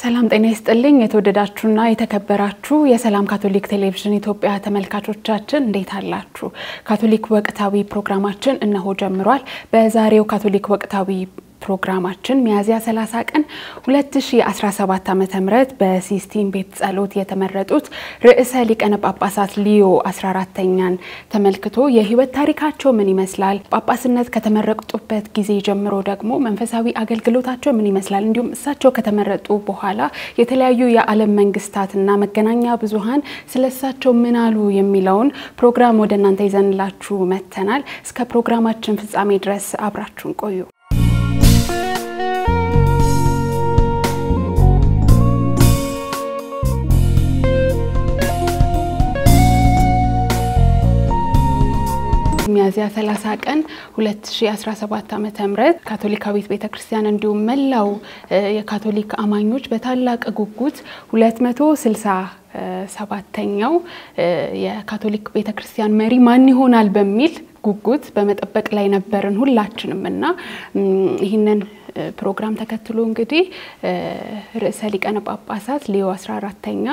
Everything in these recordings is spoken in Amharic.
ሰላም ጤና ይስጥልኝ የተወደዳችሁና የተከበራችሁ የሰላም ካቶሊክ ቴሌቪዥን ኢትዮጵያ ተመልካቾቻችን እንዴት አላችሁ? ካቶሊክ ወቅታዊ ፕሮግራማችን እነሆ ጀምሯል። በዛሬው ካቶሊክ ወቅታዊ ፕሮግራማችን ሚያዝያ 30 ቀን 2017 ዓ.ም በሲስቲን ቤት ጸሎት የተመረጡት ርዕሰ ሊቃነ ጳጳሳት ሊዮ 14ኛን ተመልክቶ የህይወት ታሪካቸው ምን ይመስላል፣ ጳጳስነት ከተመረጡበት ጊዜ ጀምሮ ደግሞ መንፈሳዊ አገልግሎታቸው ምን ይመስላል፣ እንዲሁም እሳቸው ከተመረጡ በኋላ የተለያዩ የዓለም መንግስታትና መገናኛ ብዙሃን ስለሳቸው ምን አሉ የሚለውን ፕሮግራም ወደ እናንተ ይዘንላችሁ መተናል። እስከ ፕሮግራማችን ፍጻሜ ድረስ አብራችሁን ቆዩ። ሚያዝያ 30 ቀን 2017 ዓ.ም ካቶሊካዊት ቤተክርስቲያን እንዲሁም መላው የካቶሊክ አማኞች በታላቅ ጉጉት 267ኛው የካቶሊክ ቤተክርስቲያን መሪ ማን ይሆናል በሚል ጉጉት በመጠበቅ ላይ ነበርን ሁላችንምና ይሄንን ፕሮግራም ተከትሎ እንግዲህ ርዕሰ ሊቃነ ጳጳሳት ሊዮ 14ኛ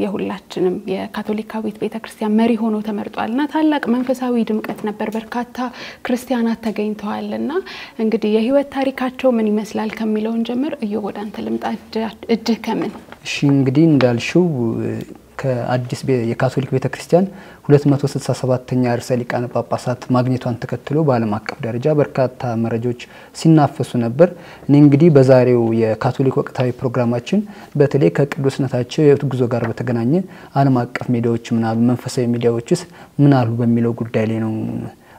የሁላችንም የካቶሊካዊት ቤተክርስቲያን መሪ ሆኖ ተመርጧልና ታላቅ መንፈሳዊ ድምቀት ነበር። በርካታ ክርስቲያናት ተገኝተዋልና እንግዲህ የህይወት ታሪካቸው ምን ይመስላል ከሚለው እንጀምር። ወደ አንተ ልምጣ። እጅህ ከምን? እሺ እንግዲህ እንዳልሽው ከአዲስ የካቶሊክ ቤተክርስቲያን 267ኛ ርዕሰ ሊቃነ ጳጳሳት ማግኘቷን ተከትሎ በዓለም አቀፍ ደረጃ በርካታ መረጃዎች ሲናፈሱ ነበር። እኔ እንግዲህ በዛሬው የካቶሊክ ወቅታዊ ፕሮግራማችን በተለይ ከቅዱስነታቸው የህይወት ጉዞ ጋር በተገናኘ ዓለም አቀፍ ሚዲያዎች ምናሉ መንፈሳዊ ሚዲያዎችስ ምን አሉ በሚለው ጉዳይ ላይ ነው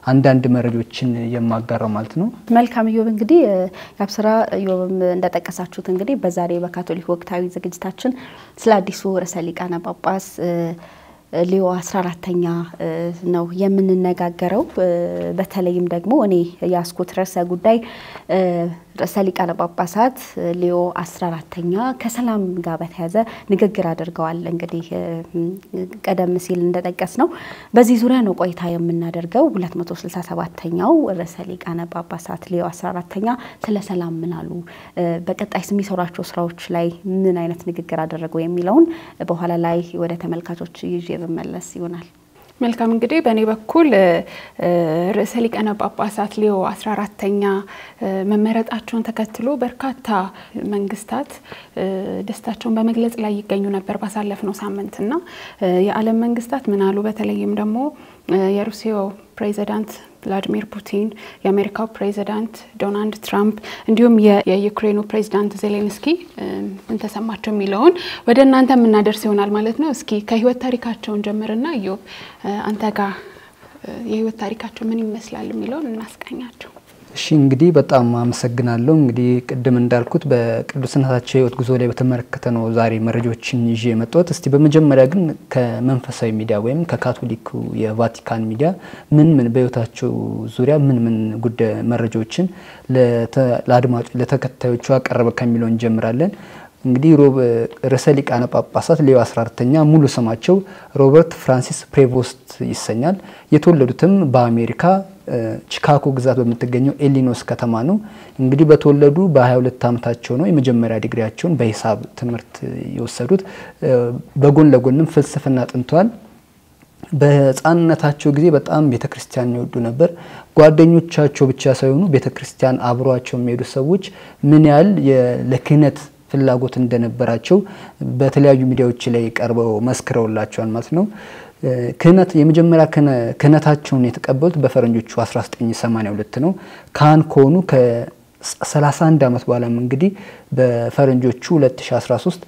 አንዳንድ መረጃዎችን የማጋራው ማለት ነው። መልካም ዮብ እንግዲህ ያብስራ ዮብም እንደተጠቀሳችሁት እንግዲህ በዛሬ በካቶሊክ ወቅታዊ ዝግጅታችን ስለ አዲሱ ርዕሰ ሊቃነ ጳጳስ ሊዮ 14ኛ ነው የምንነጋገረው። በተለይም ደግሞ እኔ ያስኩት ርዕሰ ጉዳይ ርዕሰ ሊቃነ ጳጳሳት ሊዮ 14ኛ ከሰላም ጋር በተያያዘ ንግግር አድርገዋል። እንግዲህ ቀደም ሲል እንደተጠቀስነው በዚህ ዙሪያ ነው ቆይታ የምናደርገው። 267ኛው ርዕሰ ሊቃነ ጳጳሳት ሊዮ 14ኛ ስለ ሰላም ምን አሉ፣ በቀጣይ የሚሰሯቸው ስራዎች ላይ ምን አይነት ንግግር አደረጉ የሚለውን በኋላ ላይ ወደ ተመልካቾች ይዤ በመለስ ይሆናል። መልካም እንግዲህ በእኔ በኩል ርዕሰ ሊቃነ ጳጳሳት ሊዮ 14ኛ መመረጣቸውን ተከትሎ በርካታ መንግስታት ደስታቸውን በመግለጽ ላይ ይገኙ ነበር ባሳለፍነው ሳምንትና የዓለም መንግስታት ምን አሉ? በተለይም ደግሞ የሩሲያው ፕሬዝዳንት ቭላዲሚር ፑቲን፣ የአሜሪካው ፕሬዝዳንት ዶናልድ ትራምፕ እንዲሁም የዩክሬኑ ፕሬዝዳንት ዜሌንስኪ ምን ተሰማቸው የሚለውን ወደ እናንተ ምናደርስ ይሆናል ማለት ነው። እስኪ ከህይወት ታሪካቸውን ጀምርና ዮብ አንተ ጋር የህይወት ታሪካቸው ምን ይመስላል የሚለውን እናስቃኛቸው። እሺ እንግዲህ በጣም አመሰግናለሁ። እንግዲህ ቀደም እንዳልኩት በቅዱስነታቸው ህይወት ጉዞ ላይ በተመለከተ ነው ዛሬ መረጃዎችን ይዤ የመጣሁት። እስቲ በመጀመሪያ ግን ከመንፈሳዊ ሚዲያ ወይም ከካቶሊኩ የቫቲካን ሚዲያ ምን በህይወታቸው ዙሪያ ምን ጉዳይ መረጃዎችን ለአድማጭ ለተከታዮቹ አቀረበ ከሚለው እንጀምራለን። እንግዲህ ርዕሰ ሊቃነ ጳጳሳት ሊዮ 14ኛ ሙሉ ስማቸው ሮበርት ፍራንሲስ ፕሬቮስት ይሰኛል። የተወለዱትም በአሜሪካ ቺካጎ ግዛት በመተገኘው ኢሊኖስ ከተማ ነው። እንግዲህ በተወለዱ በ22 ዓመታቸው ነው የመጀመሪያ ዲግሪያቸውን በሂሳብ ትምህርት የወሰዱት። በጎን ለጎንም ፍልስፍና አጥንተዋል። በህፃንነታቸው ጊዜ በጣም ቤተክርስቲያን ይወዱ ነበር። ጓደኞቻቸው ብቻ ሳይሆኑ ቤተክርስቲያን አብሯቸው የሚሄዱ ሰዎች ምን ያህል ለክህነት ፍላጎት እንደነበራቸው በተለያዩ ሚዲያዎች ላይ ቀርበው መስክረውላቸዋል ማለት ነው። ክህነት የመጀመሪያ ክህነታቸውን የተቀበሉት በፈረንጆቹ 1982 ነው። ካህን ከሆኑ ከ31 ዓመት በኋላ እንግዲህ በፈረንጆቹ 2013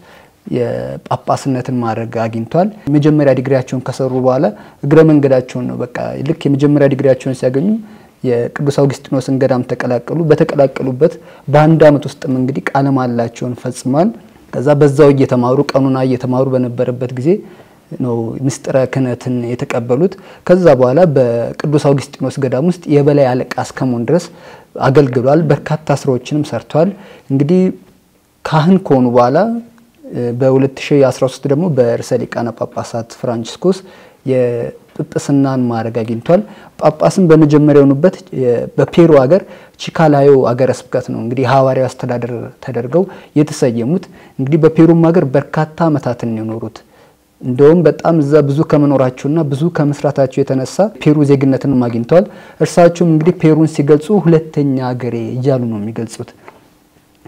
የጳጳስነትን ማዕረግ አግኝቷል። የመጀመሪያ ዲግሪያቸውን ከሰሩ በኋላ እግረ መንገዳቸውን ነው በቃ ልክ የመጀመሪያ ዲግሪያቸውን ሲያገኙ የቅዱስ አውግስጢኖስን ገዳም ተቀላቀሉ። በተቀላቀሉበት በአንድ ዓመት ውስጥም እንግዲህ ቃለ መሃላቸውን ፈጽመዋል። ከዛ በዛው እየተማሩ ቀኑና እየተማሩ በነበረበት ጊዜ ነው ምስጢረ ክህነትን የተቀበሉት። ከዛ በኋላ በቅዱስ አውግስጢኖስ ገዳም ውስጥ የበላይ አለቃ እስከመሆን ድረስ አገልግሏል። በርካታ ስራዎችንም ሰርቷል። እንግዲህ ካህን ከሆኑ በኋላ በ2013 ደግሞ በርዕሰ ሊቃነ ጳጳሳት ፍራንቺስኮስ ጵጵስናን ማዕረግ አግኝቷል። ጳጳስም በመጀመሪያው ሆኑበት በፔሩ ሀገር ቺካላዮ ሀገረ ስብከት ነው እንግዲህ ሐዋርያው አስተዳደር ተደርገው የተሰየሙት። እንግዲህ በፔሩም ሀገር በርካታ ዓመታትን የኖሩት እንደውም በጣም እዛ ብዙ ከመኖራቸውና ብዙ ከመስራታቸው የተነሳ ፔሩ ዜግነትን አግኝተዋል። እርሳቸውም እንግዲህ ፔሩን ሲገልጹ ሁለተኛ ሀገሬ እያሉ ነው የሚገልጹት።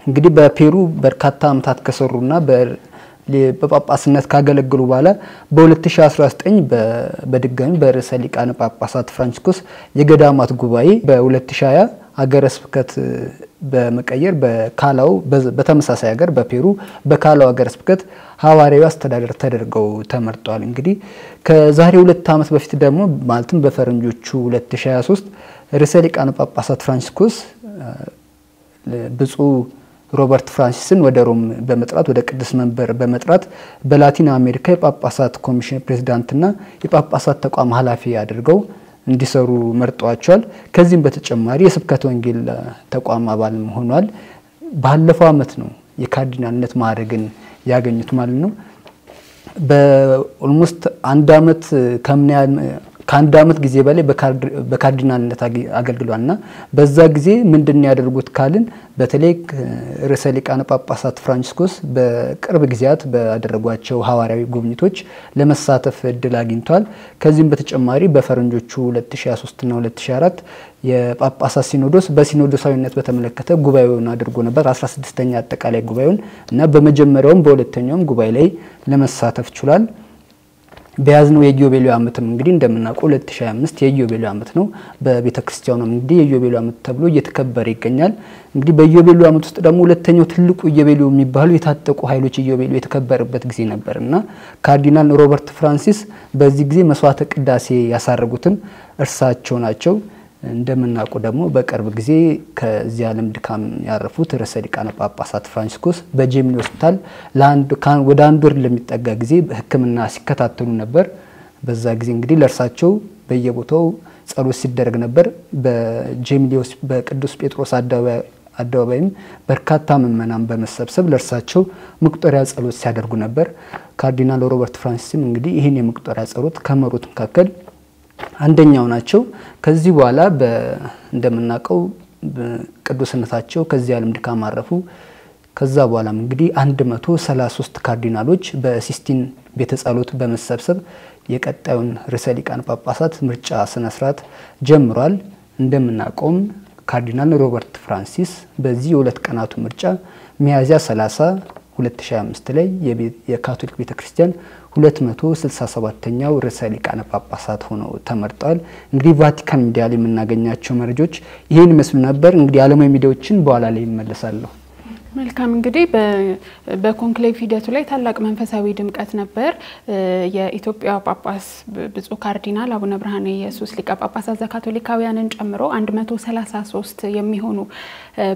እንግዲህ በፔሩ በርካታ ዓመታት ከሰሩና በጳጳስነት ካገለገሉ በኋላ በ2019 በድጋሚ በርዕሰ ሊቃነ ጳጳሳት ፍራንቺስኮስ የገዳማት ጉባኤ በ2020 ሀገረ ስብከት በመቀየር በካላው በተመሳሳይ ሀገር በፔሩ በካላው ሀገረ ስብከት ሐዋርያው አስተዳደር ተደርገው ተመርጠዋል። እንግዲህ ከዛሬ 2 ዓመት በፊት ደግሞ ማለትም በፈረንጆቹ 2023 ርዕሰ ሊቃነ ጳጳሳት ፍራንቺስኮስ ብፁዕ ሮበርት ፍራንሲስን ወደ ሮም በመጥራት ወደ ቅዱስ መንበር በመጥራት በላቲን አሜሪካ የጳጳሳት ኮሚሽን ፕሬዝዳንትና የጳጳሳት ተቋም ኃላፊ አድርገው እንዲሰሩ መርጧቸዋል። ከዚህም በተጨማሪ የስብከተ ወንጌል ተቋም አባልም ሆኗል። ባለፈው ዓመት ነው የካርዲናልነት ማዕረግን ያገኙት ማለት ነው። በኦልሞስት ከአንድ ዓመት ጊዜ በላይ በካርዲናልነት አገልግሏልና በዛ ጊዜ ምንድን ያደርጉት ካልን በተለይ ርዕሰ ሊቃነ ጳጳሳት ፍራንቺስኮስ በቅርብ ጊዜያት ባደረጓቸው ሐዋርያዊ ጉብኝቶች ለመሳተፍ እድል አግኝቷል። ከዚህም በተጨማሪ በፈረንጆቹ 2023 እና 2024 የጳጳሳት ሲኖዶስ በሲኖዶሳዊነት በተመለከተ ጉባኤውን አድርጎ ነበር 16ኛ አጠቃላይ ጉባኤውን እና በመጀመሪያውም በሁለተኛውም ጉባኤ ላይ ለመሳተፍ ችሏል። በያዝነው የኢዮቤልዩ ዓመትም እንግዲህ እንደምናውቀው 2025 የኢዮቤልዩ ዓመት ነው። በቤተክርስቲያኑ እንግዲህ የኢዮቤልዩ ዓመት ተብሎ እየተከበረ ይገኛል። እንግዲህ በኢዮቤልዩ ዓመት ውስጥ ደግሞ ሁለተኛው ትልቁ ኢዮቤልዩ የሚባለው የታጠቁ ኃይሎች ኢዮቤልዩ የተከበረበት ጊዜ ነበርና ካርዲናል ሮበርት ፍራንሲስ በዚህ ጊዜ መስዋዕተ ቅዳሴ ያሳረጉትም እርሳቸው ናቸው። እንደምናውቀው ደግሞ በቅርብ ጊዜ ከዚህ ዓለም ድካም ያረፉት ርዕሰ ሊቃነ ጳጳሳት ፍራንቺስኮስ በጄሚኒ ሆስፒታል ወደ 1 ወር ለሚጠጋ ጊዜ ሕክምና ሲከታተሉ ነበር። በዛ ጊዜ እንግዲህ ለእርሳቸው በየቦታው ጸሎት ሲደረግ ነበር። በጄሚኒ በቅዱስ ጴጥሮስ አደባባይም በርካታ ምዕመናን በመሰብሰብ ለእርሳቸው መቁጠሪያ ጸሎት ሲያደርጉ ነበር። ካርዲናል ሮበርት ፍራንሲስም እንግዲህ ይህን የመቁጠሪያ ጸሎት ከመሩት መካከል አንደኛው ናቸው። ከዚህ በኋላ እንደምናውቀው ቅዱስነታቸው ከዚህ ዓለም ድካም አረፉ። ከዛ በኋላም እንግዲህ 133 ካርዲናሎች በሲስቲን ቤተ ጸሎት በመሰብሰብ የቀጣዩን ርዕሰ ሊቃነ ጳጳሳት ምርጫ ስነ ስርዓት ጀምሯል። እንደምናውቀው ካርዲናል ሮበርት ፍራንሲስ በዚህ የሁለት ቀናቱ ምርጫ ሚያዝያ 30 2025 ላይ የካቶሊክ ቤተክርስቲያን 267ኛው ርዕሰ ሊቃነ ጳጳሳት ሆነው ተመርጠዋል። እንግዲህ ቫቲካን ሚዲያ ላይ የምናገኛቸው መረጃዎች ይሄን መስሉ ነበር። እንግዲህ ዓለማዊ ሚዲያዎችን በኋላ ላይ ይመለሳሉ። መልካም እንግዲህ በኮንክሌቭ ሂደቱ ላይ ታላቅ መንፈሳዊ ድምቀት ነበር። የኢትዮጵያ ጳጳስ ብፁዕ ካርዲናል አቡነ ብርሃነ ኢየሱስ ሊቀ ጳጳሳት ዘካቶሊካውያንን ጨምሮ 133 የሚሆኑ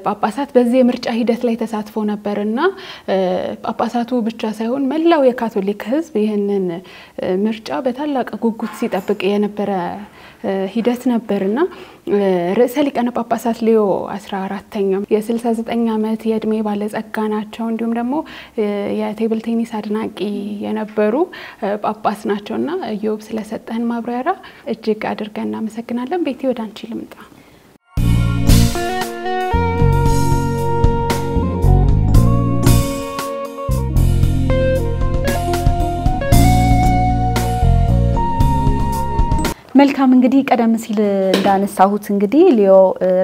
ጳጳሳት በዚህ የምርጫ ሂደት ላይ ተሳትፎ ነበርና ጳጳሳቱ ብቻ ሳይሆን መላው የካቶሊክ ሕዝብ ይህንን ምርጫ በታላቅ ጉጉት ሲጠብቅ የነበረ ሂደት ነበርና ርዕሰ ሊቃነ ጳጳሳት ሊዮ 14ኛ የ69 ዓመት የእድሜ ባለጸጋ ናቸው። እንዲሁም ደግሞ የቴብል ቴኒስ አድናቂ የነበሩ ጳጳስ ናቸውና ኢዮብ ስለሰጠን ማብራሪያ እጅግ አድርገን እናመሰግናለን። ቤቲ ወደ አንቺ ልምጣ። መልካም እንግዲህ ቀደም ሲል እንዳነሳሁት እንግዲህ ሊዮ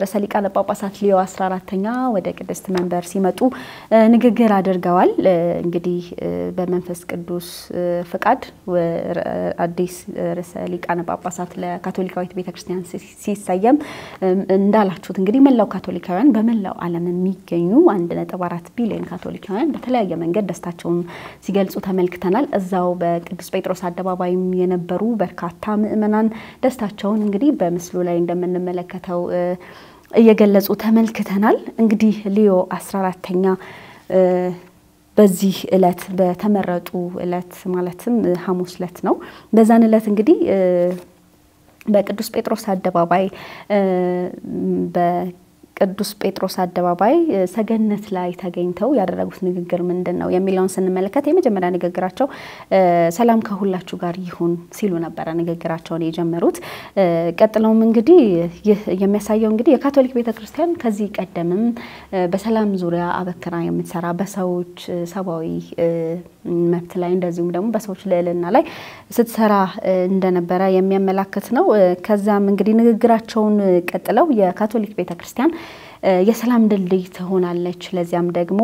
ርዕሰ ሊቃነ ጳጳሳት ሊዮ 14ኛ ወደ ቅድስት መንበር ሲመጡ ንግግር አድርገዋል። እንግዲህ በመንፈስ ቅዱስ ፍቃድ አዲስ ርዕሰ ሊቃነ ጳጳሳት ለካቶሊካዊት ቤተክርስቲያን ሲሰየም እንዳላችሁት እንግዲህ መላው ካቶሊካውያን በመላው ዓለም የሚገኙ 1.4 ቢሊዮን ካቶሊካውያን በተለያየ መንገድ ደስታቸውን ሲገልጹ ተመልክተናል። እዛው በቅዱስ ጴጥሮስ አደባባይም የነበሩ በርካታ ምዕመናን ደስታቸውን እንግዲህ በምስሉ ላይ እንደምንመለከተው እየገለጹ ተመልክተናል። እንግዲህ ሊዮ 14ኛ በዚህ ዕለት በተመረጡ ዕለት ማለትም ሐሙስ ዕለት ነው። በዛን ዕለት እንግዲህ በቅዱስ ጴጥሮስ አደባባይ ቅዱስ ጴጥሮስ አደባባይ ሰገነት ላይ ተገኝተው ያደረጉት ንግግር ምንድነው የሚለውን ስንመለከት የመጀመሪያ ንግግራቸው ሰላም ከሁላችሁ ጋር ይሁን ሲሉ ነበር ንግግራቸውን የጀመሩት። ቀጥለውም እንግዲህ የሚያሳየው እንግዲህ የካቶሊክ ቤተክርስቲያን ከዚህ ቀደምም በሰላም ዙሪያ አበክራ የምትሰራ በሰዎች ሰባዊ መብት ላይ እንደዚሁም ደግሞ በሰዎች ልዕልና ላይ ስትሰራ እንደነበረ የሚያመላክት ነው። ከዛም እንግዲህ ንግግራቸውን ቀጥለው የካቶሊክ ቤተክርስቲያን የሰላም ድልድይ ትሆናለች ለዚያም ደግሞ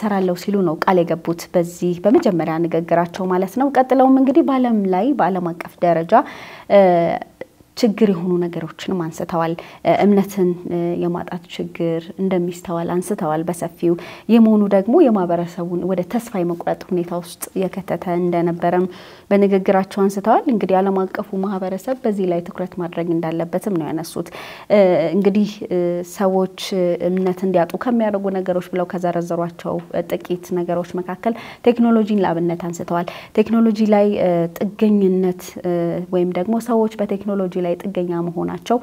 ሰራለው ሲሉ ነው ቃል የገቡት በዚህ በመጀመሪያ ንግግራቸው ማለት ነው። ቀጥለውም እንግዲህ በዓለም ላይ በዓለም አቀፍ ደረጃ ችግር የሆኑ ነገሮችንም አንስተዋል። እምነትን የማጣት ችግር እንደሚስተዋል አንስተዋል በሰፊው የመሆኑ ደግሞ የማበረሰቡን ወደ ተስፋ የመቁረጥ ሁኔታ ውስጥ የከተተ እንደነበረም በንግግራቸው አንስተዋል። እንግዲህ ዓለም አቀፉ ማህበረሰብ በዚህ ላይ ትኩረት ማድረግ እንዳለበትም ነው ያነሱት። እንግዲህ ሰዎች እምነት እንዲያጡ ከሚያደርጉ ነገሮች ብለው ከዘረዘሯቸው ጥቂት ነገሮች መካከል ቴክኖሎጂን ላብነት አንስተዋል። ቴክኖሎጂ ላይ ጥገኝነት ወይም ደግሞ ሰዎች በቴክኖሎጂ ላይ ጥገኛ መሆናቸው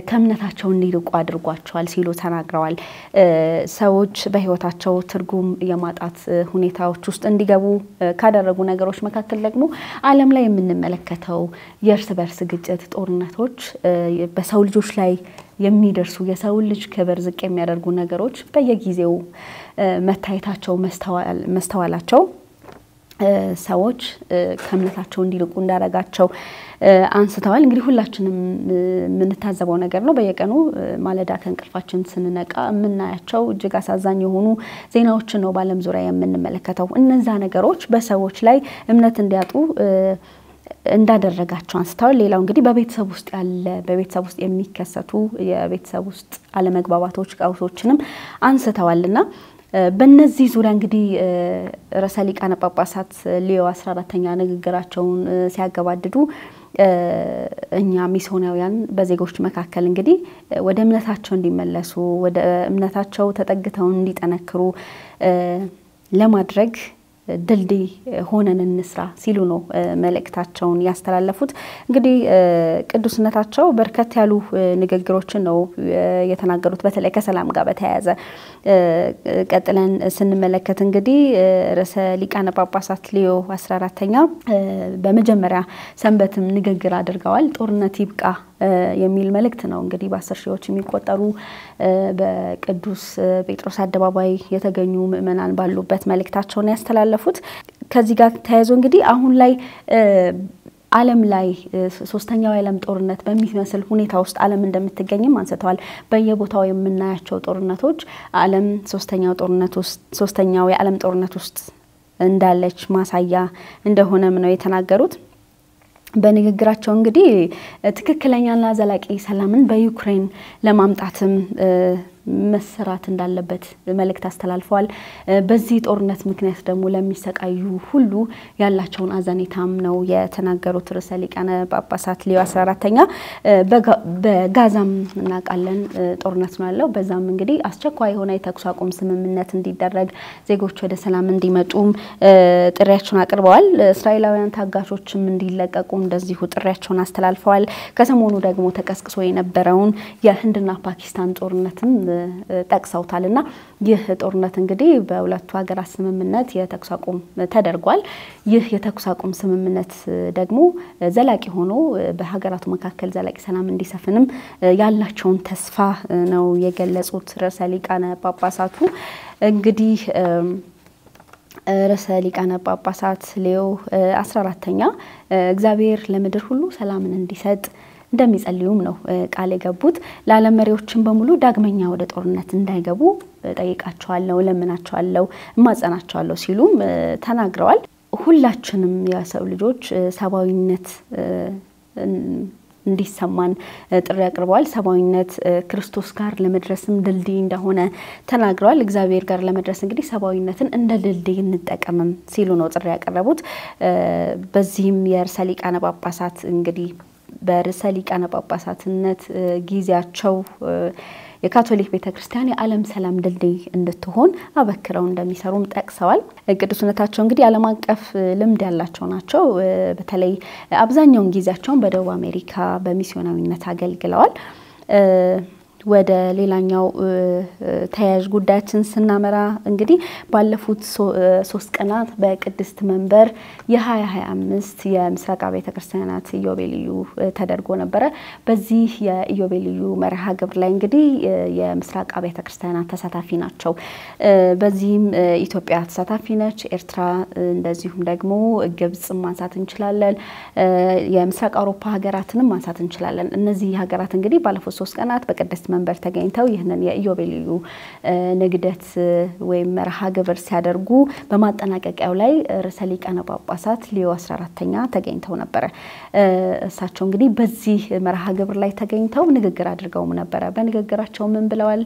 ከእምነታቸው እንዲርቁ አድርጓቸዋል ሲሉ ተናግረዋል። ሰዎች በህይወታቸው ትርጉም የማጣት ሁኔታዎች ውስጥ እንዲገቡ ካደረጉ ነገሮች መካከል ደግሞ ዓለም ላይ የምንመለከተው የእርስ በርስ ግጭት ጦርነቶች በሰው ልጆች ላይ የሚደርሱ የሰው ልጅ ክብር ዝቅ የሚያደርጉ ነገሮች በየጊዜው መታየታቸው መስተዋላቸው ሰዎች ከእምነታቸው እንዲርቁ እንዳረጋቸው አንስተዋል። እንግዲህ ሁላችንም ምንታዘበው ነገር ነው። በየቀኑ ማለዳ ከእንቅልፋችን ስንነቃ ምናያቸው እጅግ አሳዛኝ የሆኑ ዜናዎችን ነው በዓለም ዙሪያ የምንመለከተው። እነዛ ነገሮች በሰዎች ላይ እምነት እንዲያጡ እንዳደረጋቸው አንስተዋል። ሌላው እንግዲህ በቤተሰብ ውስጥ ያለ በቤተሰብ ውስጥ የሚከሰቱ የቤተሰብ ውስጥ አለመግባባቶች ቀውሶችንም አንስተዋልና በእነዚህ ዙሪያ እንግዲህ ርዕሰ ሊቃነ ጳጳሳት ሊዮ 14ኛ ንግግራቸውን ሲያገባድዱ እኛ ሚስዮናውያን በዜጎች መካከል እንግዲህ ወደ እምነታቸው እንዲመለሱ ወደ እምነታቸው ተጠግተው እንዲጠነክሩ ለማድረግ ድልድይ ሆነን እንስራ ሲሉ ነው መልእክታቸውን ያስተላለፉት። እንግዲህ ቅዱስነታቸው በርከት ያሉ ንግግሮችን ነው የተናገሩት በተለይ ከሰላም ጋር በተያያዘ። ቀጥለን ስንመለከት እንግዲህ ርዕሰ ሊቃነ ጳጳሳት ሊዮ 14ኛ በመጀመሪያ ሰንበትም ንግግር አድርገዋል። ጦርነት ይብቃ የሚል መልእክት ነው እንግዲህ በ10 ሺዎች የሚቆጠሩ በቅዱስ ጴጥሮስ አደባባይ የተገኙ ምእመናን ባሉበት መልእክታቸውን ያስተላለፉት። ከዚህ ጋር ተያይዞ እንግዲህ አሁን ላይ ዓለም ላይ ሶስተኛው የዓለም ጦርነት በሚመስል ሁኔታ ውስጥ ዓለም እንደምትገኝም አንስተዋል። በየቦታው የምናያቸው ጦርነቶች ዓለም ሶስተኛው የዓለም ጦርነት ውስጥ እንዳለች ማሳያ እንደሆነም ነው የተናገሩት። በንግግራቸው እንግዲህ ትክክለኛና ዘላቂ ሰላምን በዩክሬን ለማምጣትም መሰራት እንዳለበት መልእክት አስተላልፈዋል። በዚህ ጦርነት ምክንያት ደግሞ ለሚሰቃዩ ሁሉ ያላቸውን አዘኔታም ነው የተናገሩት ርዕሰ ሊቃነ ጳጳሳት ሊዮ 14ኛ። በጋዛም እናቃለን ጦርነት ነው ያለው። በዛም እንግዲህ አስቸኳይ የሆነ የተኩስ አቁም ስምምነት እንዲደረግ ዜጎች ወደ ሰላም እንዲመጡም ጥሪያቸውን አቅርበዋል። እስራኤላውያን ታጋቾችም እንዲለቀቁ እንደዚሁ ጥሪያቸውን አስተላልፈዋል። ከሰሞኑ ደግሞ ተቀስቅሶ የነበረውን የህንድና ፓኪስታን ጦርነትም ጠቅሰውታልና ይህ ጦርነት እንግዲህ በሁለቱ ሀገራት ስምምነት የተኩስ አቁም ተደርጓል። ይህ የተኩስ አቁም ስምምነት ደግሞ ዘላቂ ሆኖ በሀገራቱ መካከል ዘላቂ ሰላም እንዲሰፍንም ያላቸውን ተስፋ ነው የገለጹት ርዕሰ ሊቃነ ጳጳሳቱ። እንግዲህ ርዕሰ ሊቃነ ጳጳሳት ሊዮ 14ኛ እግዚአብሔር ለምድር ሁሉ ሰላምን እንዲሰጥ እንደሚጸልዩም ነው ቃል የገቡት። ለዓለም መሪዎችን በሙሉ ዳግመኛ ወደ ጦርነት እንዳይገቡ ጠይቃቸዋለሁ፣ ለምናቸዋለሁ፣ ማጸናቸዋለሁ ሲሉም ተናግረዋል። ሁላችንም የሰው ልጆች ሰባዊነት እንዲሰማን ጥሪ ያቀርባል። ሰባዊነት ክርስቶስ ጋር ለመድረስም ድልድይ እንደሆነ ተናግረዋል። እግዚአብሔር ጋር ለመድረስ እንግዲህ ሰባዊነትን እንደ ድልድይ እንጠቀምም ሲሉ ነው ጥሪ ያቀረቡት። በዚህም የርዕሰ ሊቃነ ጳጳሳት እንግዲህ በርዕሰ ሊቃነ ጳጳሳትነት ጊዜያቸው የካቶሊክ ቤተክርስቲያን የዓለም ሰላም ድልድይ እንድትሆን አበክረው እንደሚሰሩም ጠቅሰዋል። ቅዱስነታቸው እንግዲህ ዓለም አቀፍ ልምድ ያላቸው ናቸው። በተለይ አብዛኛውን ጊዜያቸውን በደቡብ አሜሪካ በሚስዮናዊነት አገልግለዋል። ወደ ሌላኛው ተያያዥ ጉዳያችን ስናመራ እንግዲህ ባለፉት 3 ቀናት በቅድስት መንበር የ2025 የምስራቅ አብያተ ክርስቲያናት ኢዮቤልዩ ተደርጎ ነበር። በዚህ የኢዮቤልዩ መርሃ ግብር ላይ እንግዲህ የምስራቅ አብያተ ክርስቲያናት ተሳታፊ ናቸው። በዚህም ኢትዮጵያ ተሳታፊ ነች፣ ኤርትራ እንደዚሁም ደግሞ ግብጽ ማንሳት እንችላለን፣ የምስራቅ አውሮፓ ሀገራትንም ማንሳት እንችላለን። እነዚህ ሀገራት እንግዲህ ባለፉት 3 ቀናት በቅድስት መንበር ተገኝተው ይህንን የኢዮቤልዩ ንግደት ወይም መርሃ ግብር ሲያደርጉ በማጠናቀቂያው ላይ ርዕሰ ሊቃነ ጳጳሳት ሊዮ 14ኛ ተገኝተው ነበር። እሳቸው እንግዲህ በዚህ መርሃ ግብር ላይ ተገኝተው ንግግር አድርገው ነበር። በንግግራቸው ምን ብለዋል?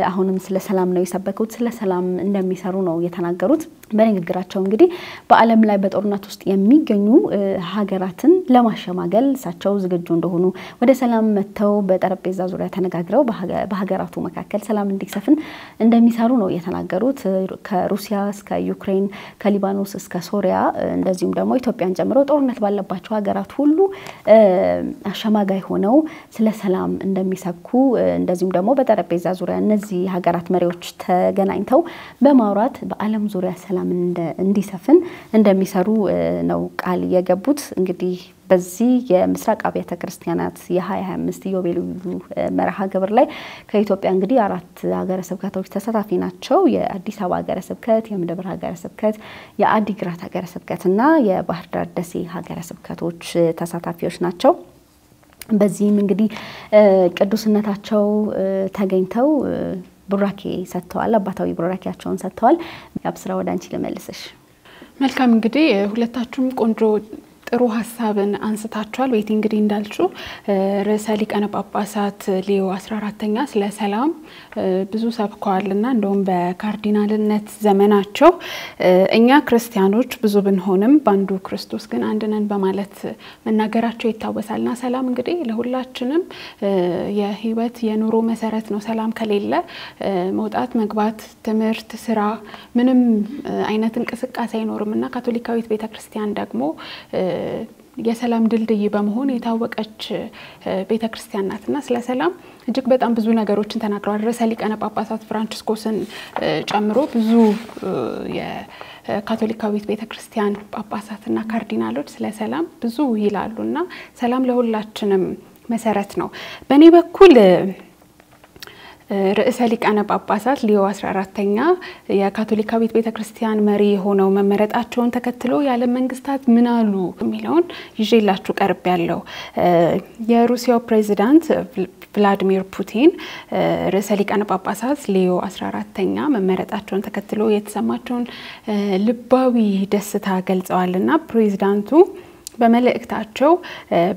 አሁንም ስለ ሰላም ነው የሰበኩት፣ ስለ ሰላም እንደሚሰሩ ነው የተናገሩት። በንግግራቸው እንግዲህ በዓለም ላይ በጦርነት ውስጥ የሚገኙ ሀገራትን ለማሸማገል እሳቸው ዝግጁ እንደሆኑ ወደ ሰላም መተው በጠረጴዛ ዙሪያ ተነጋግረው በሀገራቱ መካከል ሰላም እንዲሰፍን እንደሚሰሩ ነው የተናገሩት። ከሩሲያ እስከ ዩክሬን፣ ከሊባኖስ እስከ ሶሪያ እንደዚሁም ደግሞ ኢትዮጵያን ጨምሮ ጦርነት ባለባቸው ሀገራት ሁሉ አሸማጋይ ሆነው ስለ ሰላም እንደሚሰብኩ እንደዚሁም ደግሞ በጠረጴዛ ዙሪያ እነዚህ ሀገራት መሪዎች ተገናኝተው በማውራት በዓለም ዙሪያ ሰላም እንዲሰፍን እንደሚሰሩ ነው ቃል የገቡት። እንግዲህ በዚህ የምስራቅ አብያተ ክርስቲያናት የ2025 ኢዮቤልዩ መርሃ ግብር ላይ ከኢትዮጵያ እንግዲህ 4 ሀገረ ስብከቶች ተሳታፊ ናቸው። የአዲስ አበባ ሀገረ ስብከት፣ የምድብር ሀገረ ስብከት፣ የአዲግራት ሀገረ ስብከትና የባህር ዳር ደሴ ሀገረ ስብከቶች ተሳታፊዎች ናቸው። በዚህም እንግዲህ ቅዱስነታቸው ተገኝተው ቡራኬ ሰጥተዋል። አባታዊ ቡራኬያቸውን ሰጥተዋል። ያብስራ ወደ አንቺ ልመልስሽ። መልካም እንግዲህ ሁለታችሁም ቆንጆ ጥሩ ሐሳብን አንስታችኋል። ቤት እንግዲህ እንዳልችሁ ርዕሰ ሊቃነ ጳጳሳት ሊዮ 14ኛ ስለ ሰላም ብዙ ሰብከዋልና እንደውም በካርዲናልነት ዘመናቸው እኛ ክርስቲያኖች ብዙ ብንሆንም ባንዱ ክርስቶስ ግን አንድ ነን በማለት መናገራቸው ይታወሳልና ሰላም እንግዲህ ለሁላችንም የህይወት የኑሮ መሰረት ነው። ሰላም ከሌለ መውጣት መግባት፣ ትምህርት፣ ስራ ምንም አይነት እንቅስቃሴ አይኖርምና ካቶሊካዊት ቤተክርስቲያን ደግሞ የሰላም ድልድይ በመሆን የታወቀች ቤተክርስቲያን ናትና ስለ ሰላም እጅግ በጣም ብዙ ነገሮችን ተናግረዋል። ርዕሰ ሊቃነ ጳጳሳት ፍራንቺስኮስን ጨምሮ ብዙ የካቶሊካዊት ቤተክርስቲያን ጳጳሳትና ካርዲናሎች ስለ ሰላም ብዙ ይላሉና ሰላም ለሁላችንም መሰረት ነው። በእኔ በኩል ርዕሰ ሊቃነ ጳጳሳት ሊዮ 14ኛ የካቶሊካዊት ቤተክርስቲያን መሪ ሆነው መመረጣቸውን ተከትሎ የዓለም መንግስታት ምን አሉ የሚለውን ይዤላችሁ ቀርብ ያለው የሩሲያው ፕሬዝዳንት ቭላዲሚር ፑቲን ርዕሰ ሊቃነ ጳጳሳት ሊዮ 14ኛ መመረጣቸውን ተከትሎ የተሰማቸውን ልባዊ ደስታ ገልጸዋልና ፕሬዝዳንቱ በመልእክታቸው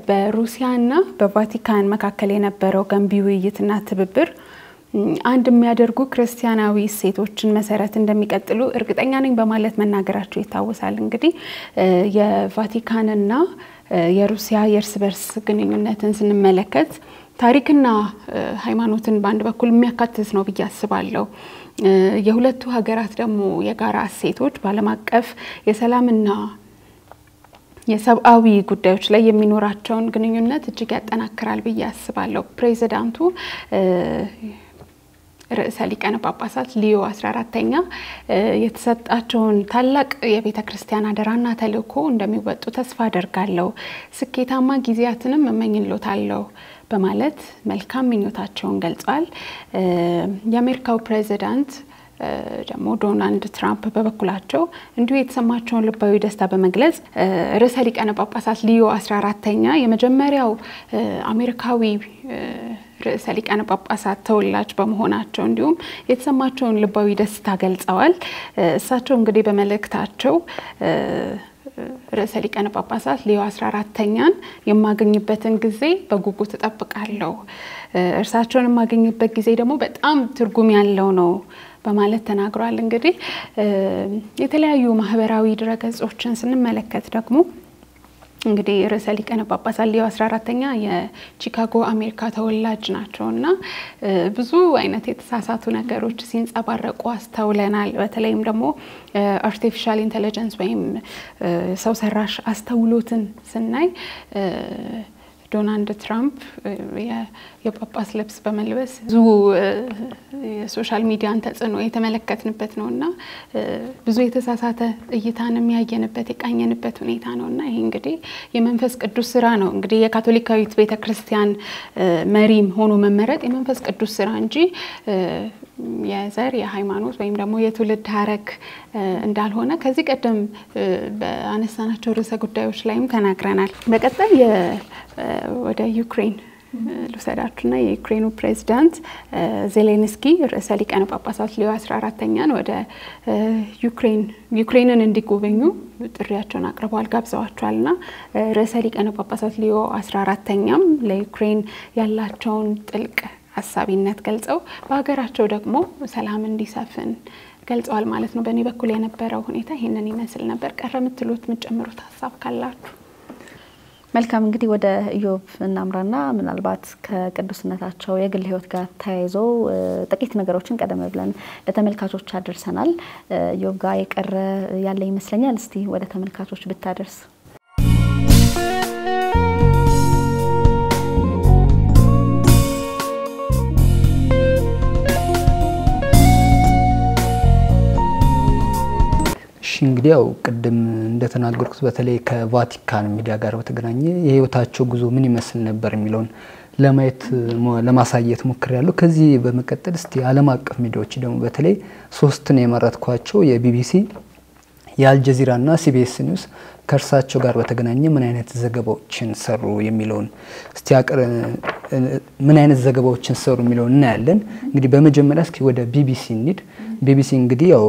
በሩሲያና በቫቲካን መካከል የነበረው ገንቢ ውይይትና ትብብር አንድ የሚያደርጉ ክርስቲያናዊ እሴቶችን መሰረት እንደሚቀጥሉ እርግጠኛ ነኝ በማለት መናገራቸው ይታወሳል። እንግዲህ የቫቲካንና የሩሲያ የእርስ በርስ ግንኙነትን ስንመለከት ታሪክና ሃይማኖትን በአንድ በኩል የሚያካትት ነው ብዬ አስባለሁ። የሁለቱ ሀገራት ደግሞ የጋራ እሴቶች በዓለም አቀፍ የሰላምና የሰብአዊ ጉዳዮች ላይ የሚኖራቸውን ግንኙነት እጅግ ያጠናክራል ብዬ አስባለሁ። ፕሬዝዳንቱ ርዕሰ ሊቃነ ጳጳሳት ሊዮ 14ኛ የተሰጣቸውን ታላቅ የቤተ ክርስቲያን አደራና ተልእኮ እንደሚወጡ ተስፋ አደርጋለሁ፣ ስኬታማ ጊዜያትንም እመኝልዎታለሁ በማለት መልካም ምኞታቸውን ገልጸዋል። የአሜሪካው ፕሬዝዳንት ደግሞ ዶናልድ ትራምፕ በበኩላቸው እንዲሁ የተሰማቸውን ልባዊ ደስታ በመግለጽ ርዕሰ ሊቃነ ጳጳሳት ሊዮ 14ኛ የመጀመሪያው አሜሪካዊ ርዕሰ ሊቃነ ጳጳሳት ተወላጅ በመሆናቸው እንዲሁም የተሰማቸውን ልባዊ ደስታ ገልጸዋል። እሳቸው እንግዲህ በመልእክታቸው ርዕሰ ሊቃነ ጳጳሳት ሊዮ 14ኛን የማገኝበትን ጊዜ በጉጉት ተጠብቃለሁ፣ እርሳቸውን የማገኝበት ጊዜ ደግሞ በጣም ትርጉም ያለው ነው በማለት ተናግሯል። እንግዲህ የተለያዩ ማህበራዊ ድረገጾችን ስንመለከት ደግሞ እንግዲህ ርዕሰ ሊቃነ ጳጳሳት ሊዮ 14ኛ የቺካጎ አሜሪካ ተወላጅ ናቸውና ብዙ አይነት የተሳሳቱ ነገሮች ሲንጸባረቁ አስተውለናል። በተለይም ደግሞ አርቲፊሻል ኢንተለጀንስ ወይም ሰው ሰራሽ አስተውሎትን ስናይ ዶናልድ ትራምፕ የጳጳስ ልብስ በመልበስ ብዙ የሶሻል ሚዲያን ተጽዕኖ የተመለከትንበት ነውና ብዙ የተሳሳተ እይታን የሚያየንበት የቃኘንበት ሁኔታ ነውና ይሄ እንግዲህ የመንፈስ ቅዱስ ስራ ነው። እንግዲህ የካቶሊካዊት ቤተክርስቲያን መሪም ሆኖ መመረጥ የመንፈስ ቅዱስ ስራ እንጂ የዘር የሃይማኖት ወይም ደግሞ የትውልድ ሐረግ እንዳልሆነ ከዚህ ቀደም በአነሳናቸው ርዕሰ ጉዳዮች ላይም ተናግረናል። በቀጣይ ወደ ዩክሬን ልውሰዳችሁና የዩክሬኑ ፕሬዝዳንት ዜሌንስኪ ርዕሰ ሊቃነ ጳጳሳት ሊዮ 14ኛን ወደ ዩክሬንን እንዲጎበኙ ጥሪያቸውን አቅርበዋል፣ ጋብዘዋቸዋልና ርዕሰ ሊቃነ ጳጳሳት ሊዮ 14ኛም ለዩክሬን ያላቸውን ጥልቅ ሐሳቢነት ገልጸው በሀገራቸው ደግሞ ሰላም እንዲሰፍን ገልጸዋል ማለት ነው። በእኔ በኩል የነበረው ሁኔታ ይሄንን ይመስል ነበር። ቀረ የምትሉት የምትጨምሩት ሐሳብ ካላችሁ? መልካም እንግዲህ ወደ ኢዮብ እናምራና ምናልባት ከቅዱስነታቸው የግል ህይወት ጋር ተያይዞ ጥቂት ነገሮችን ቀደም ብለን ለተመልካቾች አድርሰናል። ኢዮብ ጋር የቀረ ያለ ይመስለኛል። እስቲ ወደ ተመልካቾች ብታደርስ። እንግዲህ ያው ቅድም እንደተናገርኩት በተለይ ከቫቲካን ሚዲያ ጋር በተገናኘ የህይወታቸው ጉዞ ምን ይመስል ነበር የሚለውን ለማየት ለማሳየት ሞክሬያለሁ። ከዚህ በመቀጠል እስቲ ዓለም አቀፍ ሚዲያዎች ደግሞ በተለይ ሶስትን የመረጥኳቸው የቢቢሲ፣ የአልጀዚራና ሲቢኤስ ኒውስ ከርሳቸው ጋር በተገናኘ ምን አይነት ዘገባዎችን ሰሩ የሚለውን እስቲ ምን አይነት ዘገባዎችን ሰሩ የሚለውን እናያለን። እንግዲህ በመጀመሪያ እስኪ ወደ ቢቢሲ እንሂድ። ቢቢሲ እንግዲህ ያው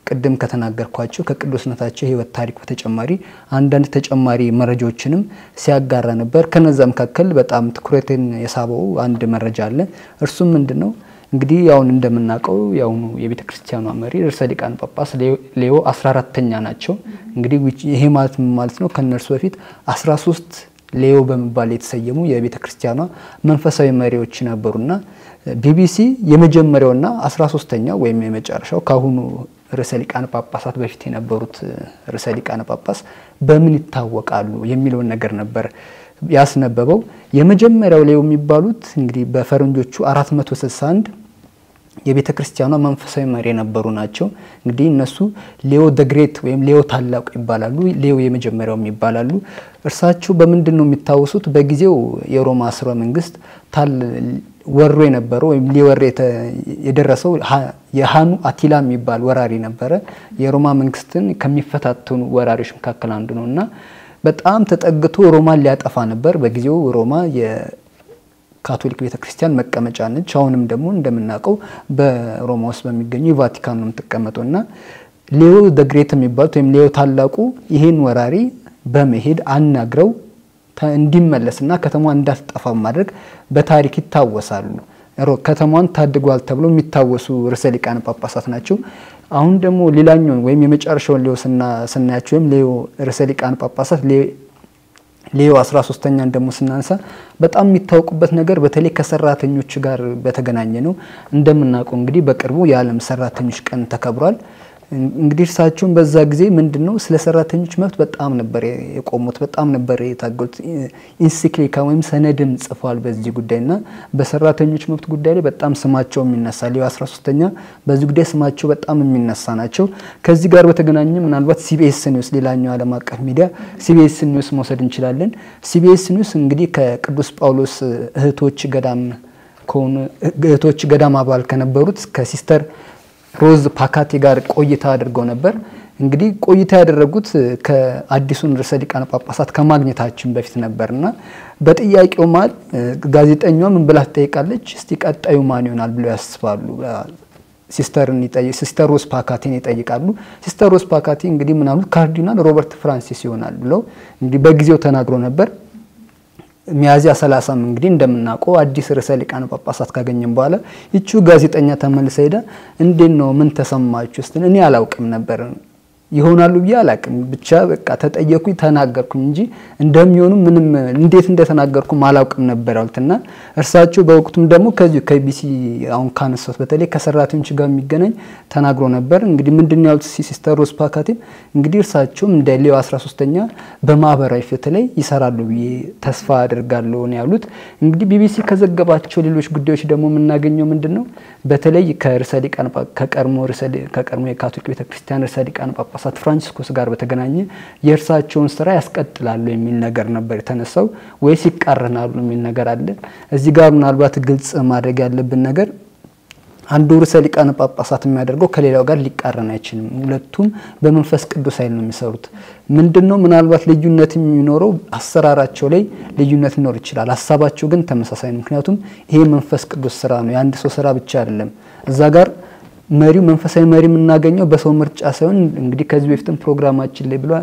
ቅድም ከተናገርኳቸው ከቅዱስነታቸው ህይወት ታሪክ በተጨማሪ አንዳንድ ተጨማሪ መረጃዎችንም ሲያጋራ ነበር። ከነዛ መካከል በጣም ትኩረትን የሳበው አንድ መረጃ አለ። እርሱም ምንድነው? እንግዲህ ያው እንደምናውቀው ያው የቤተክርስቲያኗ መሪ ርዕሰ ሊቃነ ጳጳስ ሌዮ 14ኛ ናቸው። እንግዲህ ይሄ ማለት ነው ከነርሱ በፊት 13 ሌዮ በመባል የተሰየሙ የቤተክርስቲያኗ መንፈሳዊ መሪዎች ነበሩና ቢቢሲ የመጀመሪያውና 13ኛው ወይም የመጨረሻው ካሁኑ ርዕሰ ሊቃነ ጳጳሳት በፊት የነበሩት ርዕሰ ሊቃነ ጳጳስ በምን ይታወቃሉ የሚለው ነገር ነበር ያስነበበው። የመጀመሪያው ሌዮ የሚባሉት እንግዲህ በፈረንጆቹ 461 የቤተክርስቲያኗ መንፈሳዊ መሪ ነበሩ ናቸው። እንግዲህ እነሱ ሌዮ ዘ ግሬት ወይም ሌዮ ታላቁ ይባላሉ። ሌዮ የመጀመሪያው ይባላሉ። እርሳቸው በምንድነው የሚታወሱት? በጊዜው የሮማ ስርወ መንግስት ወሮ የነበረው ወይም ሊወር የደረሰው የሃኑ አቲላ የሚባል ወራሪ ነበረ። የሮማ መንግስትን ከሚፈታተኑ ወራሪዎች መካከል አንዱ ነውና በጣም ተጠግቶ ሮማን ሊያጠፋ ነበር። በጊዜው ሮማ የካቶሊክ ቤተክርስቲያን መቀመጫ ነች። አሁንም ደግሞ እንደምናውቀው በሮማ ውስጥ በሚገኙ የቫቲካን ነው የምትቀመጠውና ሌዮ ዘ ግሬት የሚባሉት ወይም ሌዮ ታላቁ ይሄን ወራሪ በመሄድ አናግረው እንዲመለስና ከተማዋን እንዳትጠፋ ማድረግ በታሪክ ይታወሳሉ። ከተማዋን ታድጓል ተብሎ የሚታወሱ ርዕሰ ሊቃነ ጳጳሳት ናቸው። አሁን ደግሞ ሌላኛው ወይም የመጨረሻውን ሌዮ ስናያቸው ወይም ሌዮ ርዕሰ ሊቃነ ጳጳሳት ሌዮ 13ኛን ደግሞ ስናንሳ በጣም የሚታወቁበት ነገር በተለይ ከሰራተኞች ጋር በተገናኘ ነው። እንደምናውቀው እንግዲህ በቅርቡ የዓለም ሰራተኞች ቀን ተከብሯል። እንግዲህ እርሳቸውን በዛ ጊዜ ምንድነው ስለ ሰራተኞች መብት በጣም ነበር የቆሙት፣ በጣም ነበር የታገሉት። ኢንሲክሊካ ወይም ሰነድም ጽፏል በዚህ ጉዳይና በሰራተኞች መብት ጉዳይ ላይ በጣም ስማቸው የሚነሳ ሌዮ 13ኛ በዚህ ጉዳይ ስማቸው በጣም የሚነሳ ናቸው። ከዚህ ጋር በተገናኘ ምናልባት ሲቢኤስ ኒውስ ሌላኛው ዓለም አቀፍ ሚዲያ ሲቢኤስ ኒውስ መውሰድ እንችላለን። ሲቢኤስ ኒውስ እንግዲህ ከቅዱስ ጳውሎስ እህቶች ገዳም አባል ከነበሩት ከሲስተር ሮዝ ፓካቲ ጋር ቆይታ አድርገው ነበር። እንግዲህ ቆይታ ያደረጉት ከአዲሱን ርዕሰ ሊቃነ ጳጳሳት ከማግኘታችን በፊት ነበርና በጥያቄው ማለት ጋዜጠኛው ምን ብላ ትጠይቃለች? እስቲ ቀጣዩ ማን ይሆናል ብለው ያስባሉ። ሲስተር ሮዝ ፓካቲን ይጠይቃሉ። ሲስተር ሮዝ ፓካቲ እንግዲህ ምናምን ካርዲናል ሮበርት ፍራንሲስ ይሆናል ብለው እንግዲህ በጊዜው ተናግሮ ነበር። ሚያዚያ 30 እንግዲህ እንደምናውቀው አዲስ ርዕሰ ሊቃነ ጳጳሳት ካገኘን በኋላ ይቺው ጋዜጠኛ ተመልሳ ሄዳ እንዴት ነው ምን ተሰማችሁ? እኔ አላውቅም ነበር ይሆናሉ ብዬ አላቅም ብቻ በቃ ተጠየቁኝ ተናገርኩኝ እንጂ እንደሚሆኑ ምንም እንዴት እንደተናገርኩ ማላውቅም ነበር አልተና እርሳቸው በወቅቱም ደግሞ ከዚህ ከቢሲ አሁን ካነሳት በተለይ ከሰራተኞች ጋር የሚገናኝ ተናግሮ ነበር እንግዲህ ምንድነው ያሉት ሲስተር ሮዝ ፓካቲ እንግዲህ እርሳቸውም እንደ ሌዮ 13ኛ በማህበራዊ ፍትህ ላይ ይሰራሉ ብዬ ተስፋ አደርጋለሁ ነው ያሉት እንግዲህ ቢቢሲ ከዘገባቸው ሌሎች ጉዳዮች ደግሞ የምናገኘው ምንድነው በተለይ ከርሰሊቃን ከቀርሞ የካቶሊክ ቤተክርስቲያን ርሰሊቃን ጳጳሳት ፍራንሲስኮስ ጋር በተገናኘ የእርሳቸውን ስራ ያስቀጥላሉ የሚል ነገር ነበር የተነሳው ወይስ ይቃረናሉ የሚል ነገር አለ እዚህ ጋር ምናልባት ግልጽ ማድረግ ያለብን ነገር አንዱ ርሰሊቃን ጳጳሳት የሚያደርገው ከሌላው ጋር ሊቃረን አይችልም ሁለቱም በመንፈስ ቅዱስ ኃይል ነው የሚሰሩት ምንድነው ምናልባት ልዩነት የሚኖረው አሰራራቸው ላይ ልዩነት ሊኖር ይችላል ሐሳባቸው ግን ተመሳሳይ ነው ምክንያቱም ይሄ መንፈስ ቅዱስ ስራ ነው የአንድ ሰው ስራ ብቻ አይደለም እዛ ጋር መሪው መንፈሳዊ መሪ የምናገኘው በሰው ምርጫ ሳይሆን እንግዲህ ከዚህ በፊትም ፕሮግራማችን ላይ ብሎ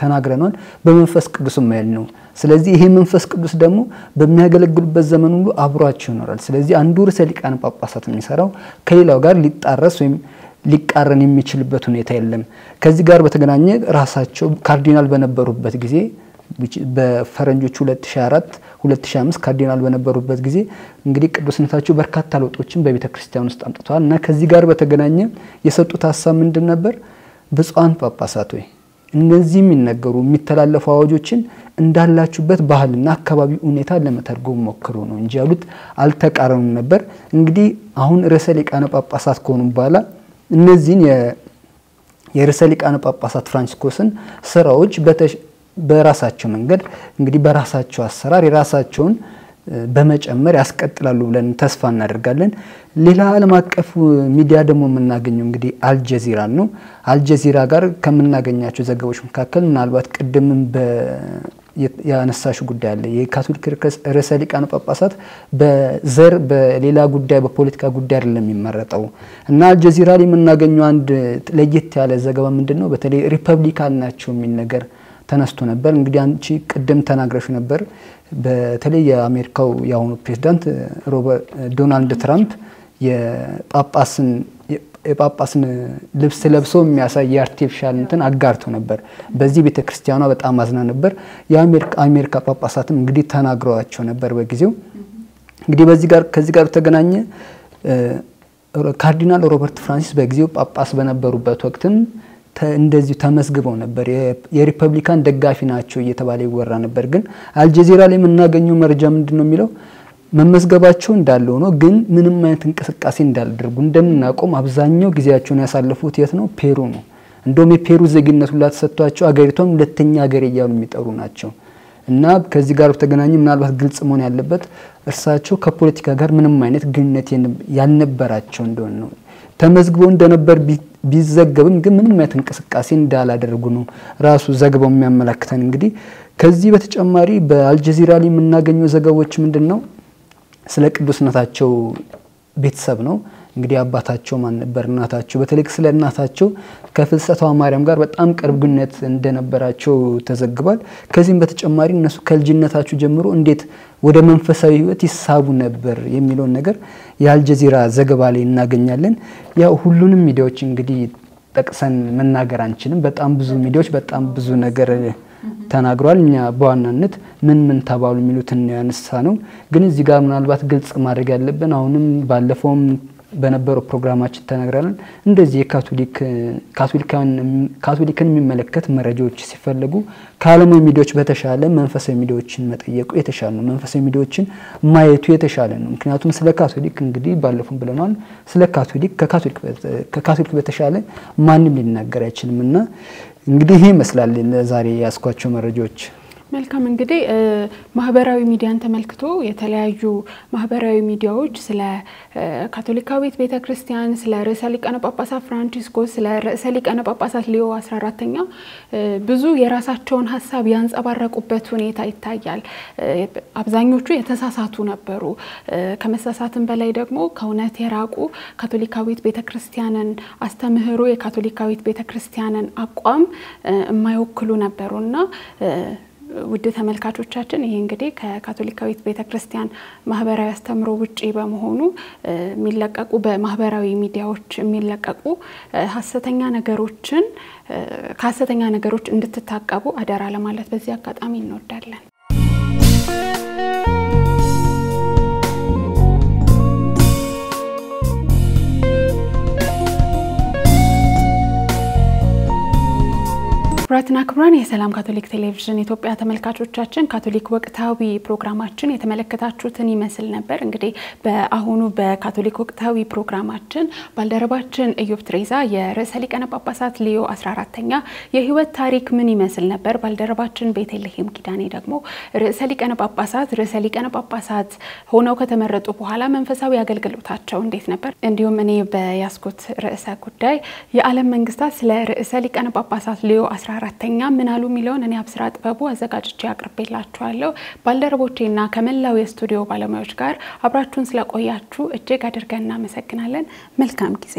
ተናግረናል በመንፈስ ቅዱስ ማይል ነው ስለዚህ ይሄ መንፈስ ቅዱስ ደግሞ በሚያገለግሉበት ዘመን ሁሉ አብሯቸው ይኖራል ስለዚህ አንዱ ርሰሊቃን ጳጳሳት የሚሰራው ከሌላው ጋር ሊጣረስ ወይም ሊቃረን የሚችልበት ሁኔታ የለም ከዚህ ጋር በተገናኘ ራሳቸው ካርዲናል በነበሩበት ጊዜ በፈረንጆቹ 2004 2005 ካርዲናል በነበሩበት ጊዜ እንግዲህ ቅዱስነታቸው በርካታ ለውጦችን በቤተክርስቲያን ውስጥ አምጥተዋል እና ከዚህ ጋር በተገናኘ የሰጡት ሐሳብ ምንድን ነበር ብፁዓን ጳጳሳት ወይ እነዚህ የሚነገሩ የሚተላለፉ አዋጆችን እንዳላችሁበት ባህልና አካባቢ ሁኔታ ለመተርጎም ሞክሩ ነው እንጂ ያሉት አልተቃረኑም ነበር እንግዲህ አሁን ርሰሊቃነ ጳጳሳት ከሆኑ በኋላ እነዚህን የርሰሊቃነ ጳጳሳት ፍራንሲስኮስን ስራዎች በራሳቸው መንገድ እንግዲህ በራሳቸው አሰራር የራሳቸውን በመጨመር ያስቀጥላሉ ብለን ተስፋ እናደርጋለን ሌላ ዓለም አቀፍ ሚዲያ ደግሞ የምናገኘው እንግዲህ አልጀዚራ ነው አልጀዚራ ጋር ከምናገኛቸው ዘገባዎች መካከል ምናልባት ቀደምም ያነሳሽ ጉዳይ አለ የካቶሊክ ርሰሊቃነ ጳጳሳት በዘር በሌላ ጉዳይ በፖለቲካ ጉዳይ አይደለም የሚመረጠው እና አልጀዚራ ላይ የምናገኘው አንድ ለየት ያለ ዘገባ ምንድነው በተለይ ሪፐብሊካን ናቸው የሚል ነገር ተነስቶ ነበር እንግዲህ አንቺ ቀደም ተናግረሽ ነበር በተለይ የአሜሪካው ያሁኑ ፕሬዝዳንት ዶናልድ ትራምፕ የጳጳስን ልብስ ለብሰው የሚያሳይ አርቲፊሻል እንትን አጋርቶ ነበር በዚህ ቤተክርስቲያኗ በጣም አዝና ነበር የአሜሪካ ጳጳሳትም እንግዲህ ተናግረዋቸው ነበር በጊዜው እንግዲህ ከዚህ ጋር ተገናኘ ካርዲናል ሮበርት ፍራንሲስ በጊዜው ጳጳስ በነበሩበት ወቅትም እንደዚህ ተመስግበው ነበር የሪፐብሊካን ደጋፊ ናቸው እየተባለ ይወራ ነበር ግን አልጀዚራ ላይ የምናገኘው መረጃ ምንድነው የሚለው መመስገባቸው እንዳለው ነው ግን ምንም አይነት እንቅስቃሴ እንዳልደረጉ እንደምናቆም አብዛኛው ጊዜያቸውን ያሳለፉት የት ነው ፔሩ ነው እንደውም የፔሩ ዜግነት ሁሉ ተሰጥቷቸው አገሪቷን ሁለተኛ ሀገር እያሉ የሚጠሩ ናቸው እና ከዚህ ጋር ተገናኘ ምናልባት ግልጽ መሆን ያለበት እርሳቸው ከፖለቲካ ጋር ምንም አይነት ግንኙነት ያልነበራቸው እንደሆነ ነው ተመስግበው እንደነበር ቢዘገብም ግን ምንም አይነት እንቅስቃሴ እንዳላደረጉ ነው ራሱ ዘገባው የሚያመለክተን እንግዲህ ከዚህ በተጨማሪ በአልጀዚራ ላይ የምናገኘው ዘገባዎች ምንድነው ስለ ቅዱስነታቸው ቤተሰብ ነው እንግዲህ አባታቸው ማን ነበር እናታቸው በተለይ ስለ እናታቸው ከፍልሰቷ ማርያም ጋር በጣም ቅርብ ግንኙነት እንደነበራቸው ተዘግቧል ከዚህም በተጨማሪ እነሱ ከልጅነታቸው ጀምሮ እንዴት ወደ መንፈሳዊ ህይወት ይሳቡ ነበር የሚለው ነገር የአልጀዚራ ዘገባ ላይ እናገኛለን ያው ሁሉንም ሚዲያዎች እንግዲህ ጠቅሰን መናገር አንችልም በጣም ብዙ ሚዲያዎች በጣም ብዙ ነገር ተናግሯል እኛ በዋናነት ምን ተባሉ የሚሉትን ያነሳ ነው ግን እዚህ ጋር ምናልባት ግልጽ ማድረግ ያለብን አሁንም ባለፈውም በነበረው ፕሮግራማችን ተናግረናል እንደዚህ ካቶሊካን የሚመለከት መረጃዎች ሲፈልጉ ከዓለም ሚዲያዎች በተሻለ መንፈሳዊ ሚዲያዎችን መጠየቁ የተሻለ ነው መንፈሳዊ ሚዲያዎችን ማየቱ የተሻለ ነው ምክንያቱም ስለ ካቶሊክ እንግዲህ ባለፈው ብለናል ስለ ከካቶሊክ በተሻለ ማንም ሊናገር አይችልምና እንግዲህ ይሄ መስላል ለዛሬ ያስኳቸው መረጃዎች መልካም እንግዲህ ማህበራዊ ሚዲያን ተመልክቶ የተለያዩ ማህበራዊ ሚዲያዎች ስለ ካቶሊካዊት ቤተክርስቲያን ስለ ርሰሊቃነ ጳጳሳት ፍራንሲስኮስ ስለ ርሰሊቃነ ጳጳሳት ሊዮ 14ኛ ብዙ የራሳቸውን ሐሳብ ያንጸባረቁበት ሁኔታ ይታያል አብዛኞቹ የተሳሳቱ ነበሩ ከመሳሳትም በላይ ደግሞ ከእውነት የራቁ ካቶሊካዊት ቤተክርስቲያንን አስተምህሮ የካቶሊካዊት ቤተክርስቲያንን አቋም የማይወክሉ ነበሩና ውድ ተመልካቾቻችን ይሄ እንግዲህ ከካቶሊካዊት ቤተክርስቲያን ማህበራዊ አስተምሮ ውጪ በመሆኑ የሚለቀቁ በማህበራዊ ሚዲያዎች የሚለቀቁ ሐሰተኛ ነገሮች እንድትታቀቡ አደራ ለማለት በዚህ አጋጣሚ እንወዳለን። ክቡራትና ክቡራን የሰላም ካቶሊክ ቴሌቪዥን ኢትዮጵያ ተመልካቾቻችን ካቶሊክ ወቅታዊ ፕሮግራማችን የተመለከታችሁትን ይመስል ነበር። እንግዲህ በአሁኑ በካቶሊክ ወቅታዊ ፕሮግራማችን ባልደረባችን ኢዮብ ትሬዛ የርዕሰ ሊቃነ ጳጳሳት ሊዮ 14ኛ የህይወት ታሪክ ምን ይመስል ነበር፣ ባልደረባችን ቤተልሔም ኪዳኔ ደግሞ ርዕሰ ሊቃነ ጳጳሳት ሆነው ከተመረጡ በኋላ መንፈሳዊ አገልግሎታቸው እንዴት ነበር፣ እንዲሁም እኔ በያስኩት ርዕሰ ጉዳይ የዓለም መንግስታት ስለ ርዕሰ ሊቃነ ጳጳሳት ሊዮ 14ኛ ምን አሉ ሚሊዮን እኔ አብስራ ጥበቡ አዘጋጅቼ አቅርቤላችኋለሁ። ባልደረቦቼና ከመላው የስቱዲዮ ባለሙያዎች ጋር አብራችሁን ስለቆያችሁ እጅግ አድርገን እናመሰግናለን። መልካም ጊዜ